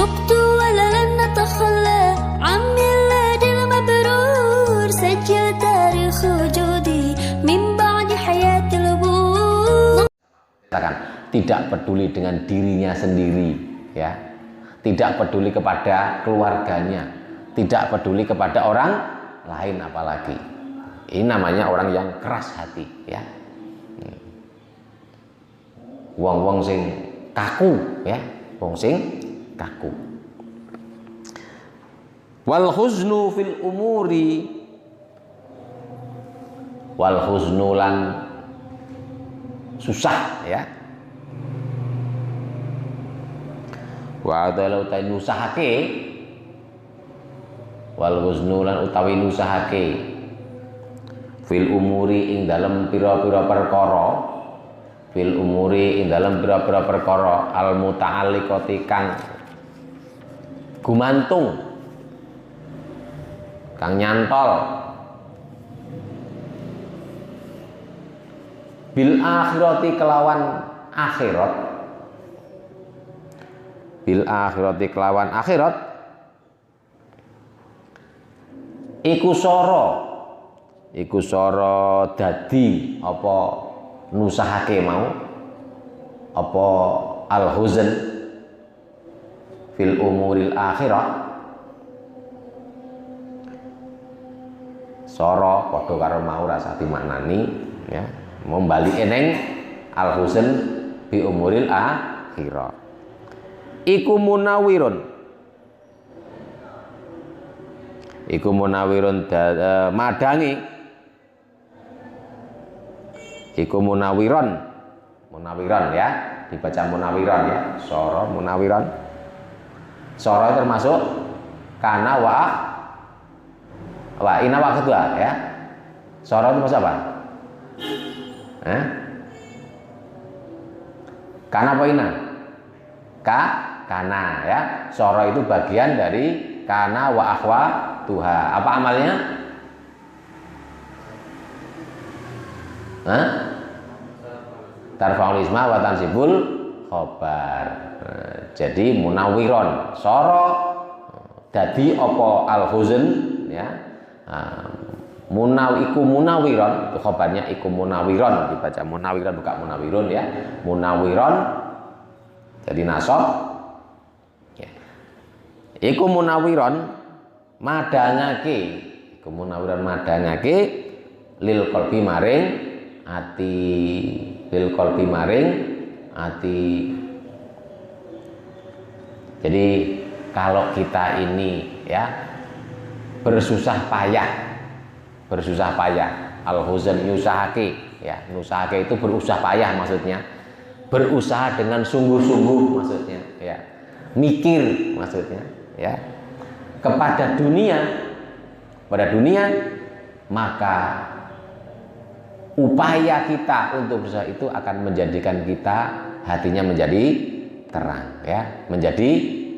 تبت ولا لن نتخلى عن ميلاد المبرور سجل تاريخ وجودي من بعد حياة الأبوة. Tidak peduli dengan dirinya sendiri, ya, tidak peduli kepada keluarganya, tidak peduli kepada orang lain apalagi. Ini namanya orang yang keras hati, ya. Wong-wong sing kaku, ya, wong sing kaku. Wal huznu fil umuri, wal huznu lan susah, ya. Wa adalau ta nusahake, wal huznu lan utawi nusahake fil umuri ing dalem pira-pira perkara, fil umuri ing dalem pira-pira perkara al muta'alliqati kang gumantung, kang nyantol bil akhirati kelawan akhirat, bil akhirati kelawan akhirat iku soro dadi apa nusahake mau apa al huzn fil umuril akhirah, soro padha karo mau rasa dimaknani, ya, membalik eneng al huzn bi umuril akhirah iku munawirun, iku munawirun madangi, iku munawiron, munawiron, ya, dibaca munawiron, ya, soro munawiron. Soro termasuk kana wa ina wa kedua, ya. Soro itu maksud apa? Kana apa ina? Kana, ya. Soro itu bagian dari kana wa akhwa tuha. Apa amalnya? Tarfa'ul isma wa tansibul khobar. Jadi munawiron, soro dadi apa al huzn, ya. Iku munawiron, itu khobarnya iku munawiron, dibaca munawiron bukan munawirun, ya. Munawiron jadi nasab, ya. Iku munawiron madangake, iku munawiron madangake lil qalbi maring ati, lil qalbi maring ati. Jadi kalau kita ini, ya, bersusah payah, al huzn yusahake, ya, nusahake itu berusaha payah maksudnya, berusaha dengan sungguh-sungguh maksudnya, ya, mikir maksudnya, ya, kepada dunia, maka upaya kita untuk berusaha itu akan menjadikan kita hatinya menjadi terang, ya, menjadi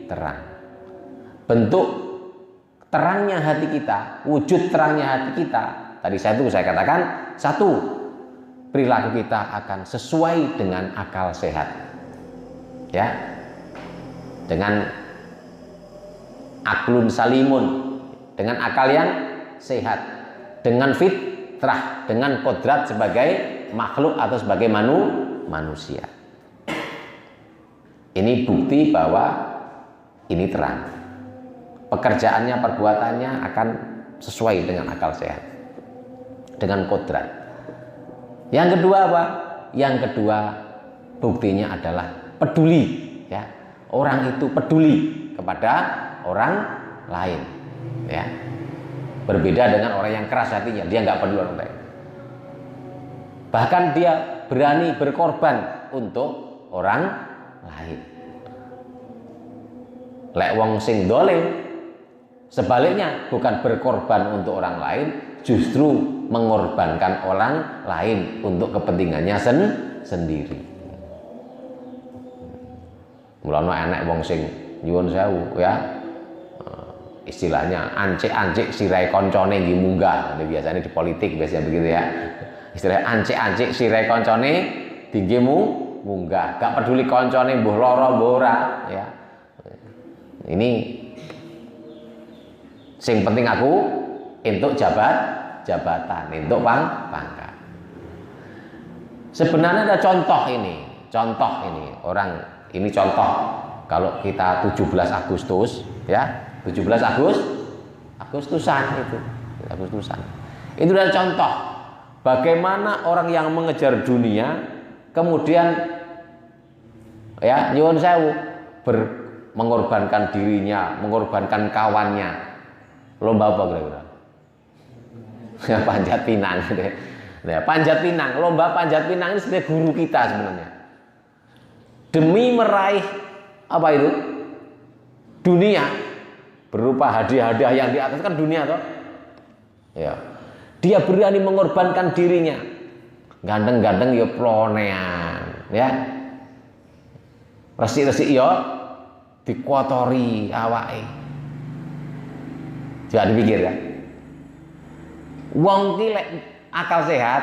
terang. Bentuk terangnya hati kita, wujud terangnya hati kita, tadi saya katakan, satu, perilaku kita akan sesuai dengan akal sehat, ya, dengan aklun salimun, dengan akal yang sehat, dengan fitrah, dengan kodrat sebagai makhluk atau sebagai manusia. Ini bukti bahwa ini terang. Pekerjaannya, perbuatannya akan sesuai dengan akal sehat, dengan kodrat. Yang kedua apa? Yang kedua buktinya adalah peduli, ya. Orang itu peduli kepada orang lain, ya. Berbeda dengan orang yang keras hatinya, dia nggak peduli orang lain. Bahkan dia berani berkorban untuk orang lain. Lek wong sing dolim, sebaliknya bukan berkorban untuk orang lain, justru mengorbankan orang lain untuk kepentingannya sendiri. Mulane enek wong sing nyuwun sewu, ya, istilahnya ancik-ancik sirai koncone nggih munggah. Ini biasanya di politik biasanya begitu, ya. Istilah ancik-ancik sirai koncone tinggi munggah, gak peduli koncone mbuh lara mbuh ora, ya. Ini sing penting aku untuk jabatan, untuk pangkat. Sebenarnya ada contoh ini orang ini contoh kalau kita 17 Agustus ya, 17 Agustusan itu adalah contoh bagaimana orang yang mengejar dunia kemudian ya nyuwun sewu mengorbankan dirinya, mengorbankan kawannya. Lomba apa kira-kira? Ya, panjat pinang gitu ya. Nah, panjat pinang, lomba panjat pinang ini sebenarnya guru kita sebenarnya. Demi meraih apa itu? Dunia berupa hadiah-hadiah yang di atas kan dunia toh. Ya. Dia berani mengorbankan dirinya. Ganteng-ganteng ya plonean, ya. Resik-resik ya dikotori awake. Jangan dipikir ya. Wong ki lek akal sehat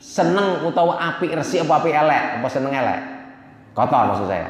seneng utawa apik resik apa apik elek, apa seneng elek? Kotor maksud saya.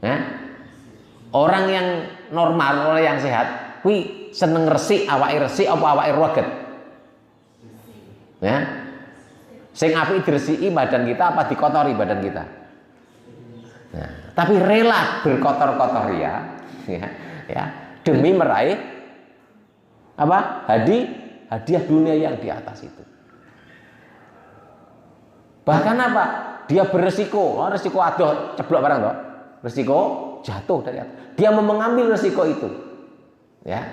Ya? Orang yang normal, orang yang sehat, kuwi seneng resik, awake resik apa awake ruwet? Ya. Sing apik diresiki badan kita apa dikotori badan kita? Nah, tapi rela berkotor-kotor ya, demi meraih apa? Hadiah dunia yang di atas itu. Bahkan apa? Dia beresiko, resiko adoh ceblok barang toh. Resiko jatuh dari atas. Dia mau mengambil resiko itu. Ya.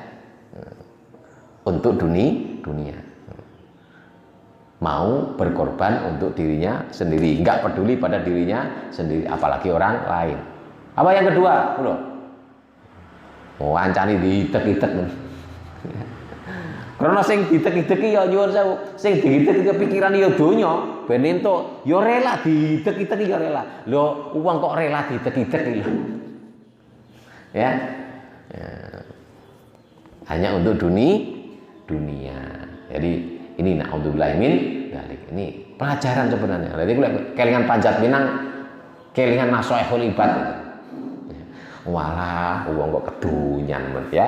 Untuk dunia. Mau berkorban untuk dirinya sendiri, enggak peduli pada dirinya sendiri, apalagi orang lain. Apa yang kedua? Ancani diitek-itek. Karena sing diitek-iteki ya nyuwun sewu, sing diitek-iteki pikiran ya donya, ben entuk ya rela diitek-iteki ya rela. Lho, wong kok rela diitek-iteki lho. Ya. Hanya untuk dunia. Jadi ini naudzubillah min dzalik. Ini pelajaran sebenarnya. Jadi kelingan panjat pinang, kelingan nasoehul ibad. Walah, wong kok kedunyan ya.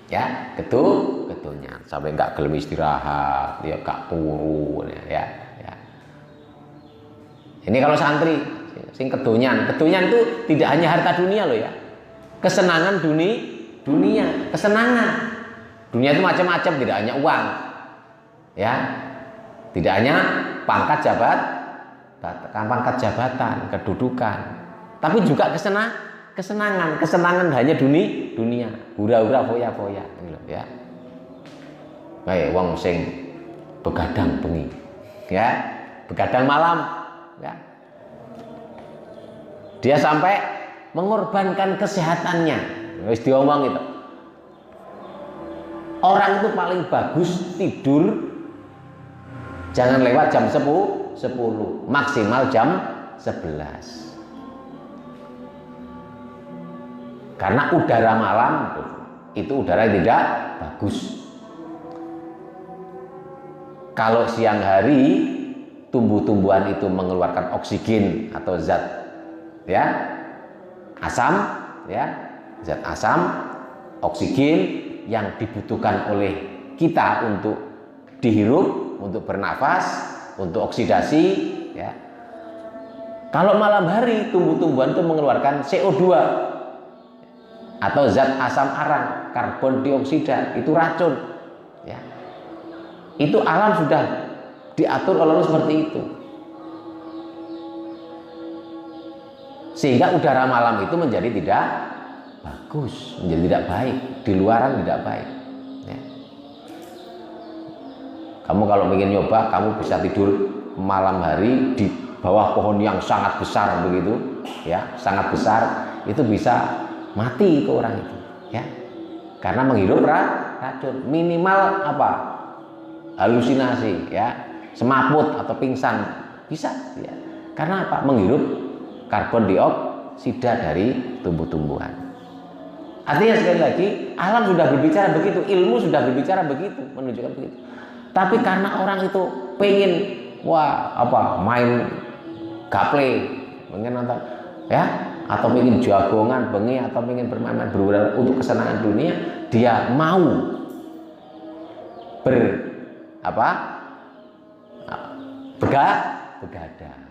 Ya, kedunyan sampai enggak gelem istirahat, ya gak turu ya. Ini kalau santri sing kedunyan itu tidak hanya harta dunia loh ya. Kesenangan dunia, kesenangan. Dunia itu macam-macam, tidak hanya uang. Ya, tidak hanya pangkat jabatan, kedudukan, tapi juga kesenangan hanya dunia, hura-hura foya-foya, gitu ya. Kayak wong sing begadang bengi, ya, begadang malam, ya. Dia sampai mengorbankan kesehatannya, wis diomong itu. Orang itu paling bagus tidur jangan lewat jam 10, maksimal jam 11. Karena udara malam itu udara yang tidak bagus. Kalau siang hari tumbuh-tumbuhan itu mengeluarkan oksigen atau zat asam, zat asam, oksigen yang dibutuhkan oleh kita untuk dihirup, untuk bernafas, untuk oksidasi, ya. Kalau malam hari tumbuh-tumbuhan itu mengeluarkan CO2 atau zat asam arang, karbon dioksida, itu racun, ya. Itu alam sudah diatur oleh Allah seperti itu. Sehingga udara malam itu menjadi tidak bagus, menjadi tidak baik, di luaran tidak baik. Ya. Kamu kalau ingin nyoba, kamu bisa tidur malam hari di bawah pohon yang sangat besar begitu, ya, sangat besar, itu bisa mati ke orang itu, ya, karena menghirup racun. Minimal apa? Halusinasi, ya, semaput atau pingsan bisa, ya. Karena apa? Menghirup karbon dioksida dari tumbuh-tumbuhan. Artinya sekali lagi, alam sudah berbicara begitu, ilmu sudah berbicara begitu, menunjukkan begitu. Tapi karena orang itu pengen, main gaple, pengen nonton, ya, atau ingin jagongan bengi atau ingin bermain-main berbulan untuk kesenangan dunia, dia mau begadang.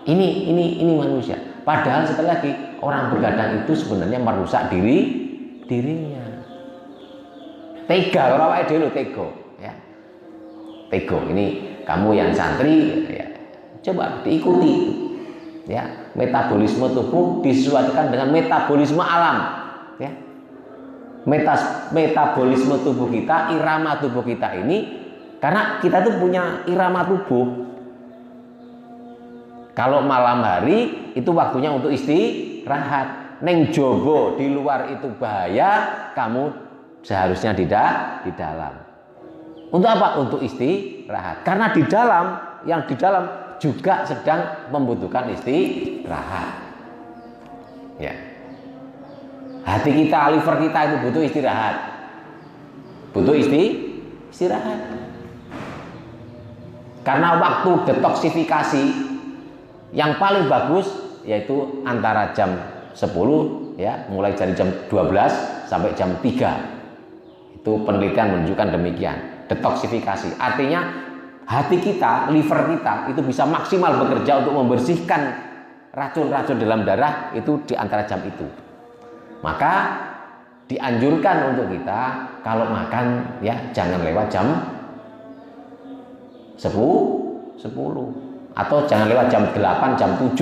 Ini manusia. Padahal sekali lagi orang begadang itu sebenarnya merusak dirinya. Tega, kalau awake dhewe tega, ya. Tega. Ini kamu yang santri, ya, coba diikuti, ya. Metabolisme tubuh disesuaikan dengan metabolisme alam, ya. Metabolisme tubuh kita, irama tubuh kita ini, karena kita tuh punya irama tubuh. Kalau malam hari itu waktunya untuk istirahat. Neng jobo di luar itu bahaya, kamu seharusnya di dalam. Untuk apa? Untuk istirahat. Karena di dalam juga sedang membutuhkan istirahat. Ya. Hati kita, liver kita itu butuh istirahat. Butuh istirahat. Karena waktu detoksifikasi yang paling bagus yaitu antara jam 10, ya, mulai dari jam 12 sampai jam 3. Itu penelitian menunjukkan demikian. Detoksifikasi artinya hati kita, liver kita itu bisa maksimal bekerja untuk membersihkan racun-racun dalam darah itu di antara jam itu. Maka dianjurkan untuk kita kalau makan, ya, jangan lewat jam 10 atau jangan lewat jam 8, jam 7,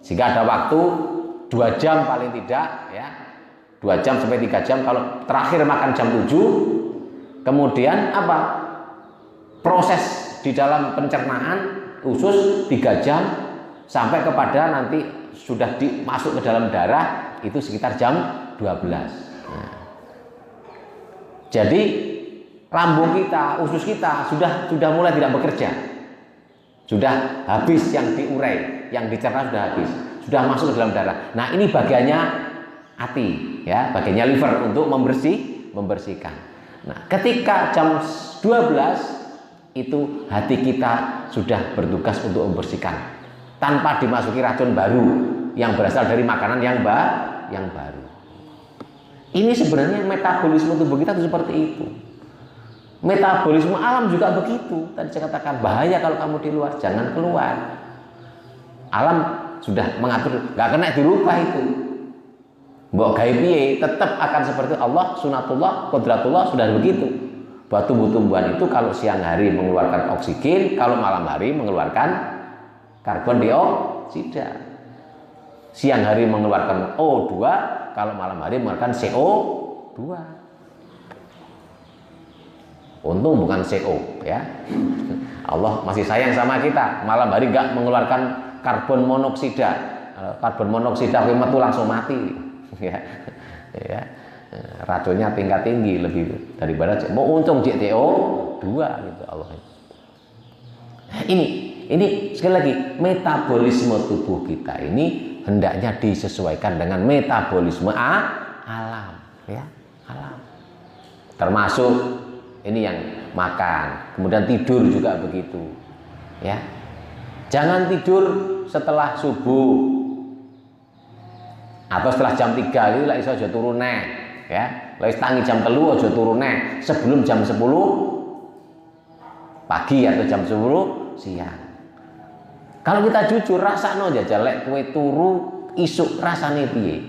sehingga ada waktu 2 jam paling tidak, ya, 2 jam sampai 3 jam. Kalau terakhir makan jam 7, kemudian apa, proses di dalam pencernaan usus 3 jam sampai kepada nanti sudah masuk ke dalam darah itu sekitar jam 12. Nah, jadi lambung kita, usus kita sudah mulai tidak bekerja. Sudah habis yang diurai, yang dicerna sudah habis, sudah masuk ke dalam darah. Nah, ini bagiannya hati, ya, bagiannya liver untuk membersihkan. Nah, ketika jam 12 itu hati kita sudah bertugas untuk membersihkan tanpa dimasuki racun baru yang berasal dari makanan yang baru. Ini sebenarnya metabolisme tubuh kita itu seperti itu. Metabolisme alam juga begitu. Tadi saya katakan bahaya kalau kamu di luar, jangan keluar. Alam sudah mengatur, nggak kena dirubah itu. Mbok gawe piye, tetap akan seperti Allah, sunatullah, qudratullah sudah begitu. Bahwa tumbuh-tumbuhan itu kalau siang hari mengeluarkan oksigen, kalau malam hari mengeluarkan karbon dioksida. Siang hari mengeluarkan O2, kalau malam hari mengeluarkan CO2. Untung bukan CO, ya. Allah masih sayang sama kita. Malam hari nggak mengeluarkan karbon monoksida. Karbon monoksida metu langsung mati, ya. Ya. Racunnya tingkat tinggi lebih daripada mau untung CO2 gitu Allah. Ini sekali lagi metabolisme tubuh kita ini hendaknya disesuaikan dengan metabolisme alam, ya, alam. Termasuk ini yang makan, kemudian tidur juga begitu, ya. Jangan tidur setelah subuh atau setelah jam 3 itu lah iso aja turun neh, ya. Lah tangi jam 3 aja turun neh sebelum jam 10 pagi atau jam 10 siang. Kalau kita jujur rasakno jajal lek kowe turu isuk rasane piye.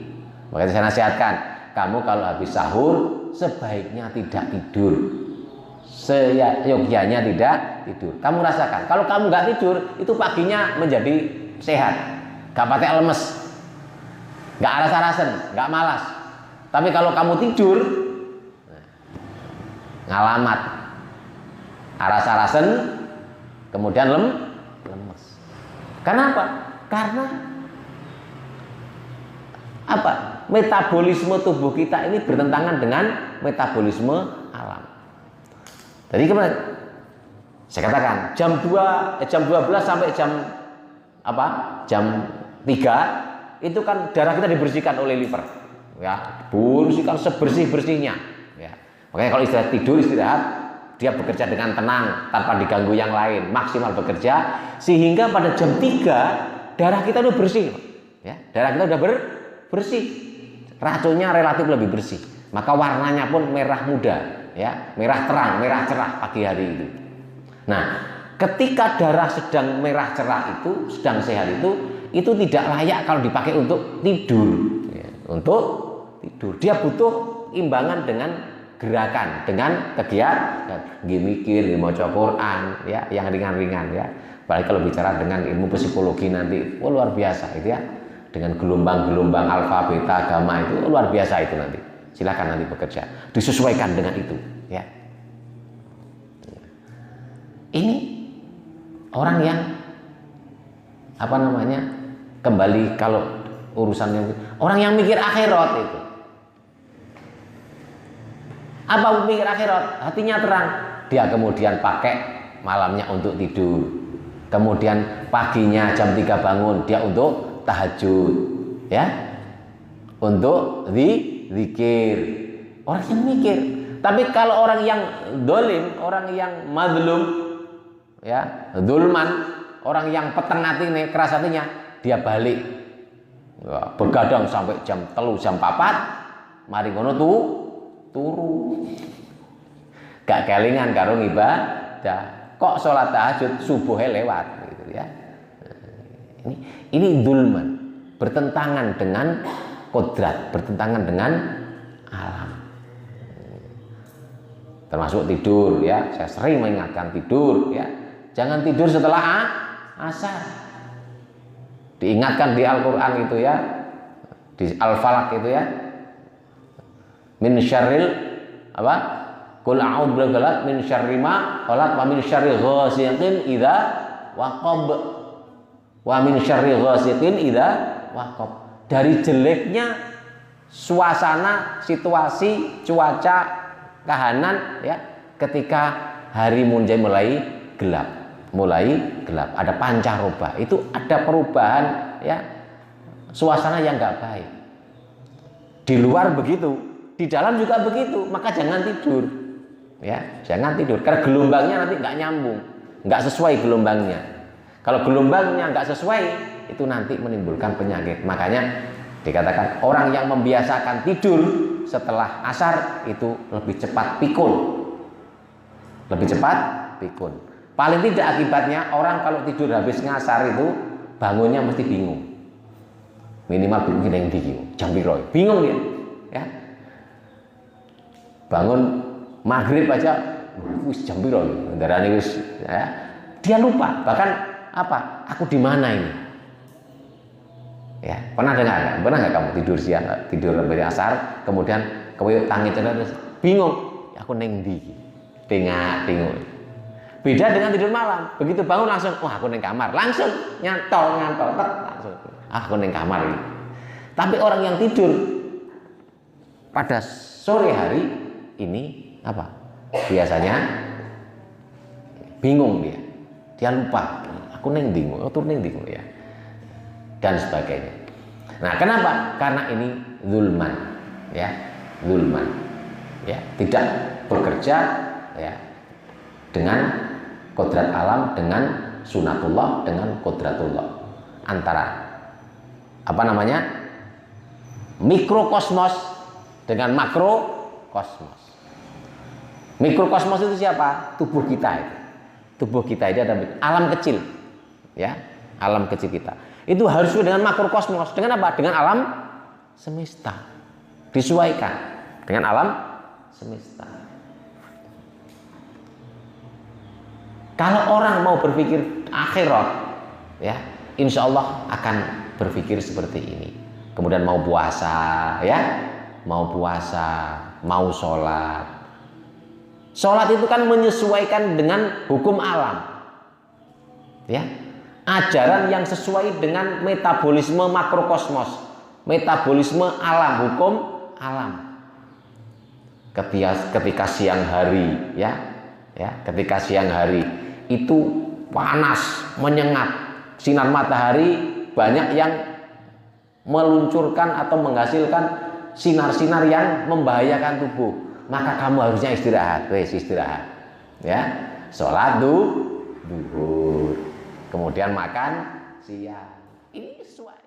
Makanya saya nasihatkan, kamu kalau habis sahur sebaiknya tidak tidur. Seyogyanya tidak tidur. Kamu rasakan, kalau kamu nggak tidur, itu paginya menjadi sehat, nggak pakai lemes, nggak rasa-rasen, nggak malas. Tapi kalau kamu tidur, ngalamat, rasa-rasen, kemudian lemes. Kenapa? Karena apa? Metabolisme tubuh kita ini bertentangan dengan metabolisme alam. Jadi kemarin saya katakan jam 12 sampai jam apa? Jam 3 itu kan darah kita dibersihkan oleh liver, ya, bersihkan sebersih-bersihnya, ya. Makanya kalau istirahat dia bekerja dengan tenang tanpa diganggu yang lain, maksimal bekerja sehingga pada jam 3 darah kita udah bersih, ya, darah kita udah bersih, racunnya relatif lebih bersih, maka warnanya pun merah muda, ya, merah terang, merah cerah pagi hari itu. Nah, ketika darah sedang merah cerah itu, sedang sehat itu tidak layak kalau dipakai untuk tidur, ya, untuk tidur. Dia butuh imbangan dengan gerakan, dengan kegiatan, mikir, baca Quran, ya, yang ringan-ringan, ya. Apalagi kalau bicara dengan ilmu psikologi nanti, luar biasa itu, ya. Dengan gelombang-gelombang alfa, beta, gamma itu luar biasa itu nanti. Silakan nanti bekerja, disesuaikan dengan itu, ya. Ini orang yang apa namanya? Kembali kalau urusannya orang yang mikir akhirat itu. Apa mikir akhirat? Hatinya terang. Dia kemudian pakai malamnya untuk tidur. Kemudian paginya jam 3 bangun, dia untuk tahajud, ya. Untuk zikir. Orang yang mikir. Tapi kalau orang yang dolim, orang yang madlum, ya, zulman, orang yang peteng hati nih, keras hatinya, dia balik. Ya, begadang sampai jam 3, jam 4, mari ngono turu. Gak kelingan karo ibadah. Kok sholat tahajud subuhnya lewat gitu, ya. Ini zulman, bertentangan dengan kodrat, bertentangan dengan alam. Termasuk tidur, ya. Saya sering mengingatkan tidur, ya. Jangan tidur setelah asar. Diingatkan di Al-Qur'an itu, ya. Di Al-Falaq itu, ya. Min syarril apa? Qul a'udzu birabbil min syarri ma khalaq wa min syarri ghasiqin idza waqab. Wa min syarri ghasiqin idza waqab. Dari jeleknya suasana, situasi, cuaca, kahanan, ya, ketika hari mulai gelap, ada pancaroba, itu ada perubahan, ya, suasana yang enggak baik. Di luar begitu, di dalam juga begitu, maka jangan tidur, ya, jangan tidur karena gelombangnya nanti nggak nyambung, nggak sesuai gelombangnya. Kalau gelombangnya nggak sesuai, itu nanti menimbulkan penyakit. Makanya dikatakan orang yang membiasakan tidur setelah asar itu lebih cepat pikun, Paling tidak akibatnya orang kalau tidur habis ngasar itu bangunnya mesti bingung, minimal bingung, jam piro, bingung dia, ya. Bangun maghrib aja, wis jam piro, darane wis, ya. Dia lupa, bahkan apa? Aku di mana ini? Ya, pernah nggak kamu tidur siang, tidur habis asar, kemudian kamu tangi terus bingung, aku neng ndi? Tengok. Beda dengan tidur malam. Begitu bangun langsung, wah aku neng kamar, langsung nyantol, langsung, aku neng kamar ini. Tapi orang yang tidur pada sore hari ini apa? Biasanya bingung dia lupa, aku neng bingung, ya, dan sebagainya. Nah, kenapa? Karena ini zulman, ya, tidak bekerja, ya, dengan kodrat alam, dengan sunatullah, dengan kodratullah, antara apa namanya, mikrokosmos dengan makrokosmos. Mikrokosmos itu siapa? Tubuh kita itu. Tubuh kita ini ada alam kecil, ya, alam kecil kita. Itu harus dengan makrokosmos. Dengan apa? Dengan alam semesta. Disesuaikan dengan alam semesta. Kalau orang mau berpikir akhirat, ya, insya Allah akan berpikir seperti ini. Kemudian mau puasa, ya, mau sholat. Sholat itu kan menyesuaikan dengan hukum alam, ya, ajaran yang sesuai dengan metabolisme makrokosmos, metabolisme alam, hukum alam. Ketika siang hari, ya, ketika siang hari itu panas, menyengat, sinar matahari banyak yang meluncurkan atau menghasilkan sinar-sinar yang membahayakan tubuh. Maka kamu harusnya istirahat, ya, sholat duhur, kemudian makan siang. Ini sesuai.